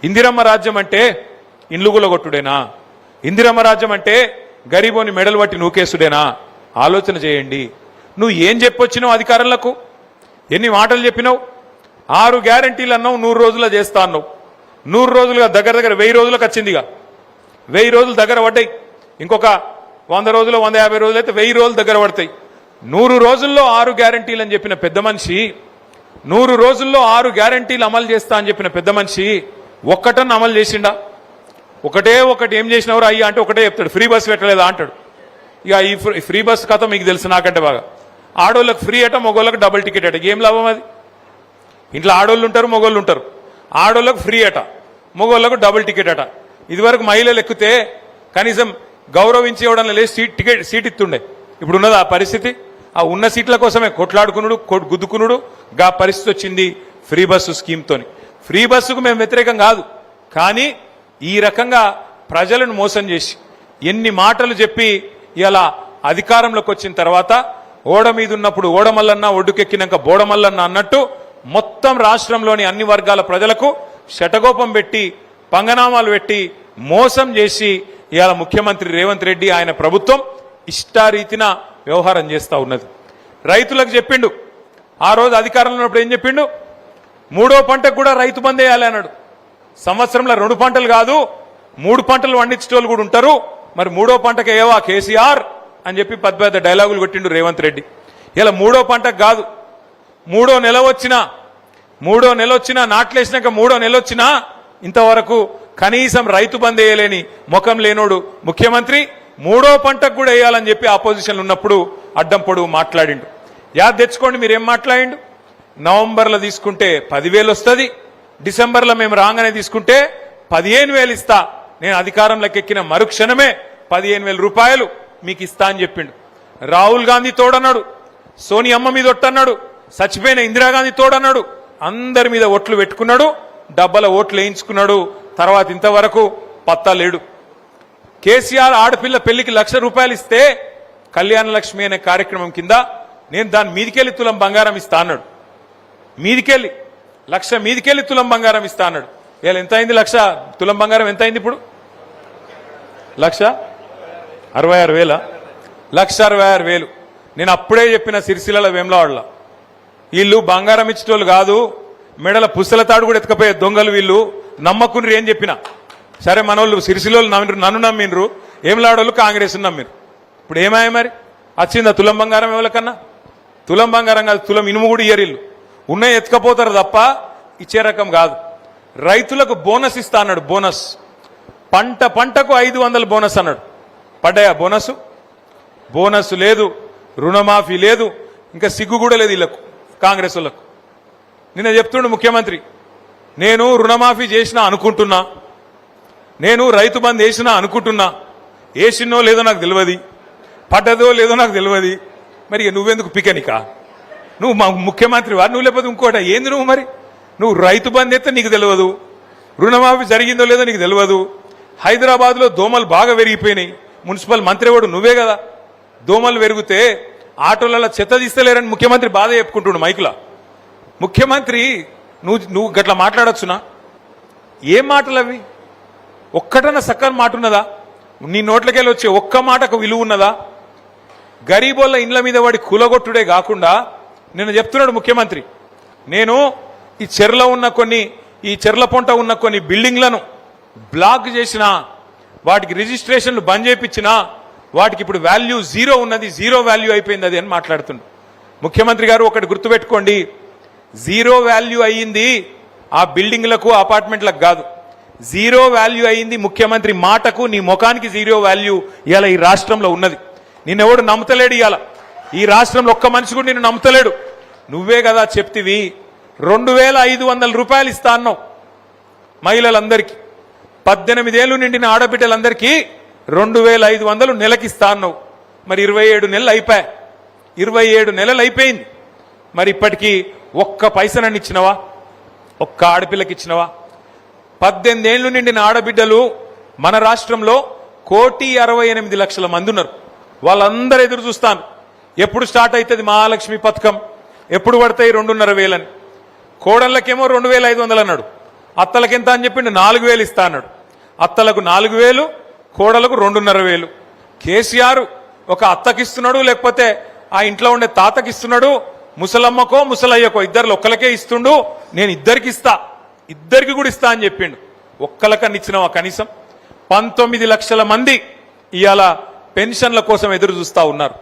ఇందిరమ్మ రాజ్యం అంటే ఇండ్లు గులగొట్టుడేనా? ఇందిరమ్మ రాజ్యం అంటే గరీబోని మెడలు పట్టి నూకేసుడేనా? ఆలోచన చేయండి. నువ్వు ఏం చెప్పొచ్చినావు అధికారులకు? ఎన్ని మాటలు చెప్పినావు? 6 గ్యారంటీలు అన్నావు, 100 రోజుల్లో చేస్తా అన్నావు. 100 రోజులుగా దగ్గర 1000 రోజులకు వచ్చిందిగా. 1000 రోజులు దగ్గర పడ్డాయి. ఇంకొక 100 రోజులు 150 రోజులు అయితే 1000 రోజులు దగ్గర పడతాయి. 100 రోజుల్లో 6 గ్యారంటీలు అని చెప్పిన పెద్ద మనిషి, 100 రోజుల్లో 6 గ్యారంటీలు అమలు చేస్తా అని చెప్పిన పెద్ద మనిషి ఒక్కటన్నా అమలు చేసిండా? ఒకటి ఏం చేసినవరు అయ్యా అంటే ఒకటే చెప్తాడు, ఫ్రీ బస్ పెట్టలేదా అంటాడు. ఇక ఈ ఫ్రీ బస్ కథ మీకు తెలుసు నాకంటే బాగా. ఆడోళ్ళకి ఫ్రీ అట, మగోళ్ళకి డబుల్ టికెట్ అట. ఏం లాభం అది? ఇంట్లో ఆడోళ్ళు ఉంటారు, మగోళ్ళు ఉంటారు. ఆడోళ్ళకు ఫ్రీ అట, మగోళ్ళకు డబుల్ టికెట్ అట. ఇదివరకు మహిళలు ఎక్కితే కనీసం గౌరవించి ఇవ్వడం లేదు, సీట్ ఇస్తుండే. ఇప్పుడు ఉన్నది ఆ పరిస్థితి. ఆ ఉన్న సీట్ల కోసమే కొట్లాడుకునుడు, గుద్దుకునుడు. గా పరిస్థితి వచ్చింది ఫ్రీ బస్సు స్కీమ్తోని. ఫ్రీ బస్సుకు మేము వ్యతిరేకం కాదు, కానీ ఈ రకంగా ప్రజలను మోసం చేసి ఎన్ని మాటలు చెప్పి ఇలా అధికారంలోకి వచ్చిన తర్వాత ఓడ మీద ఉన్నప్పుడు ఓడమల్లన్న, ఒడ్డుకెక్కినాక బోడమల్లన్న అన్నట్టు మొత్తం రాష్ట్రంలోని అన్ని వర్గాల ప్రజలకు శటగోపం పెట్టి, పంగనామాలు పెట్టి మోసం చేసి ఇవాళ ముఖ్యమంత్రి రేవంత్ రెడ్డి ఆయన ప్రభుత్వం ఇష్టారీతిన వ్యవహారం చేస్తా ఉన్నది. రైతులకు చెప్పిండు, ఆ రోజు అధికారంలో ఉన్నప్పుడు ఏం చెప్పిండు? 3వ పంటకు కూడా రైతు బంద్ వేయాలి అన్నాడు. సంవత్సరంలో 2 పంటలు కాదు 3 పంటలు పండించేటోళ్ళు కూడా ఉంటారు, మరి 3వ పంటకు ఏవా కేసీఆర్ అని చెప్పి పెద్ద డైలాగులు కొట్టిండు రేవంత్ రెడ్డి. ఇలా 3వ పంటకు కాదు, 3వ నెల వచ్చినా నాట్లేసినాక 3వ నెల వచ్చినా ఇంతవరకు కనీసం రైతు బంద్ వేయలేని ముఖం లేనోడు ముఖ్యమంత్రి 3వ పంటకు కూడా వేయాలని చెప్పి ఆపోజిషన్లు ఉన్నప్పుడు అడ్డం పొడుగు మాట్లాడిండు. యాద్ తెచ్చుకోండి మీరేం మాట్లాడిండు. నవంబర్లో తీసుకుంటే 10,000 వస్తుంది, డిసెంబర్లో మేము రాగానే తీసుకుంటే 15,000 ఇస్తా, నేను అధికారంలోకి ఎక్కిన మరుక్షణమే 15,000 రూపాయలు మీకు ఇస్తా అని చెప్పిండు. రాహుల్ గాంధీ తోడన్నాడు, సోనియమ్మ మీద ఒట్టన్నాడు, చచ్చిపోయిన ఇందిరాగాంధీ తోడన్నాడు, అందరి మీద ఓట్లు పెట్టుకున్నాడు, డబ్బల ఓట్లు వేయించుకున్నాడు. తర్వాత ఇంతవరకు పత్తా లేడు. కేసీఆర్ ఆడపిల్ల పెళ్లికి 1,00,000 రూపాయలు ఇస్తే కళ్యాణ లక్ష్మి అనే కార్యక్రమం కింద నేను దాని మీదికెళ్ళి తులం బంగారం ఇస్తా అన్నాడు. మీదికెళ్ళి 1,00,000 మీదికెళ్ళి తులం బంగారం ఇస్తా అన్నాడు. ఇలా ఎంత అయింది? 1,00,000 తులం బంగారం ఎంత అయింది ఇప్పుడు? 1,66,000. 1,66,000. నేను అప్పుడే చెప్పిన సిరిసిల్ల వేములవాడలో వీళ్ళు బంగారం ఇచ్చేటోళ్ళు కాదు, మెడల పుస్తల తాడు కూడా ఎత్తుకపోయే దొంగలు వీళ్ళు, నమ్మకుని ఏం చెప్పినా. సరే మనోళ్ళు సిరిసిల్లోళ్ళు నన్ను నమ్మినరు, వేములవాడోళ్ళు కాంగ్రెస్ నమ్మిరు. ఇప్పుడు ఏమాయ మరి? వచ్చిందా తులం బంగారం? ఎవరికన్నా తులం బంగారం కాదు, తులం ఇనుము కూడా ఇయ్యరిల్లు. ఉన్నాయి ఎత్తుకపోతారు తప్ప ఇచ్చే రకం కాదు. రైతులకు బోనస్ ఇస్తా అన్నాడు. పంటకు 500 బోనస్ అన్నాడు. పడ్డాయా బోనస్? బోనస్ లేదు, రుణమాఫీ లేదు, ఇంకా సిగ్గు కూడా లేదు వీళ్ళకు, కాంగ్రెస్ వాళ్ళకు. నిన్న చెప్తుండు ముఖ్యమంత్రి, నేను రుణమాఫీ చేసినా అనుకుంటున్నా, నేను రైతు బంద్ వేసినా అనుకుంటున్నా, వేసినో లేదో నాకు తెలియదు, పడ్డదో లేదో నాకు తెలియదు. మరి నువ్వెందుకు పికనికా? నువ్వు మా ముఖ్యమంత్రి వారు, నువ్వు లేకపోతే ఇంకోట ఏంది నువ్వు? మరి నువ్వు రైతు బంద్ అయితే నీకు తెలియదు, రుణమాఫీ జరిగిందో లేదో నీకు తెలియదు. హైదరాబాద్లో దోమలు బాగా పెరిగిపోయినాయి, మున్సిపల్ మంత్రి వాడు నువ్వే కదా. దోమలు పెరిగితే ఆటోలలో చెత్త తీస్తలేరని ముఖ్యమంత్రి బాధ చెప్పుకుంటుండు మైకులా. ముఖ్యమంత్రి నువ్వు గట్లా మాట్లాడచ్చునా? ఏం మాటలు అవి? ఒక్కటన్నా సక్కని మాట ఉన్నదా? నీ నోట్లకెళ్ళి వచ్చే ఒక్క మాటకు విలువ ఉన్నదా? గరీబోళ్ళ ఇండ్ల మీద వాడి కూలగొట్టుడే కాకుండా నిన్న చెప్తున్నాడు ముఖ్యమంత్రి, నేను ఈ చెర్ల పొంట ఉన్న కొన్ని బిల్డింగ్లను బ్లాక్ చేసిన, వాటికి రిజిస్ట్రేషన్లు బంద్ చేయించినా, వాటికి ఇప్పుడు వాల్యూ 0 ఉన్నది, 0 వాల్యూ అయిపోయింది అది అని మాట్లాడుతుండు. ముఖ్యమంత్రి గారు ఒకటి గుర్తుపెట్టుకోండి, 0 వాల్యూ అయ్యింది ఆ బిల్డింగ్లకు అపార్ట్మెంట్లకు కాదు, 0 వాల్యూ అయ్యింది ముఖ్యమంత్రి మాటకు, నీ ముఖానికి 0 వాల్యూ ఇవాళ ఈ రాష్ట్రంలో ఉన్నది. నిన్నెవడు నమ్ముతలేడు. ఇవాళ ఈ రాష్ట్రంలో ఒక్క మనిషి కూడా నిన్ను నమ్ముతలేడు. నువ్వే కదా చెప్తివి 2,500 రూపాయలు ఇస్తా అన్నావు మహిళలందరికీ, 18 ఏళ్లు నిండిన ఆడబిడ్డలందరికీ 2,500 నెలకిస్తా అన్నావు. మరి 27 నెలలు అయిపోయాయి, 27 నెలలు అయిపోయింది. మరి ఇప్పటికీ ఒక్క పైసనని ఇచ్చినవా? ఒక్క ఆడపిల్లకి ఇచ్చినవా? 18 ఏళ్లు నిండిన ఆడబిడ్డలు మన రాష్ట్రంలో 1,68,00,000 మంది ఉన్నారు. వాళ్ళందరూ ఎదురు చూస్తాను, ఎప్పుడు స్టార్ట్ అవుతుంది మహాలక్ష్మి పథకం, ఎప్పుడు పడతాయి 2,500 అని. కోడళ్ళకేమో 2,500 అన్నాడు, అత్తలకు ఎంత అని చెప్పిండు 4,000 ఇస్తా అన్నాడు. అత్తలకు 4,000, కోడలకు 2,500. కేసీఆర్ ఒక అత్తకిస్తున్నాడు, లేకపోతే ఆ ఇంట్లో ఉండే తాతకిస్తున్నాడు, ముసలమ్మకో ముసలయ్యకో ఇద్దరు ఒక్కలకే ఇస్తుండు. నేను ఇద్దరికి కూడా ఇస్తా అని చెప్పిండు. ఒక్కలకన్నా ఇచ్చినావా? కనీసం 19 లక్షల మంది ఇవాళ పెన్షన్ల కోసం ఎదురు చూస్తా ఉన్నారు.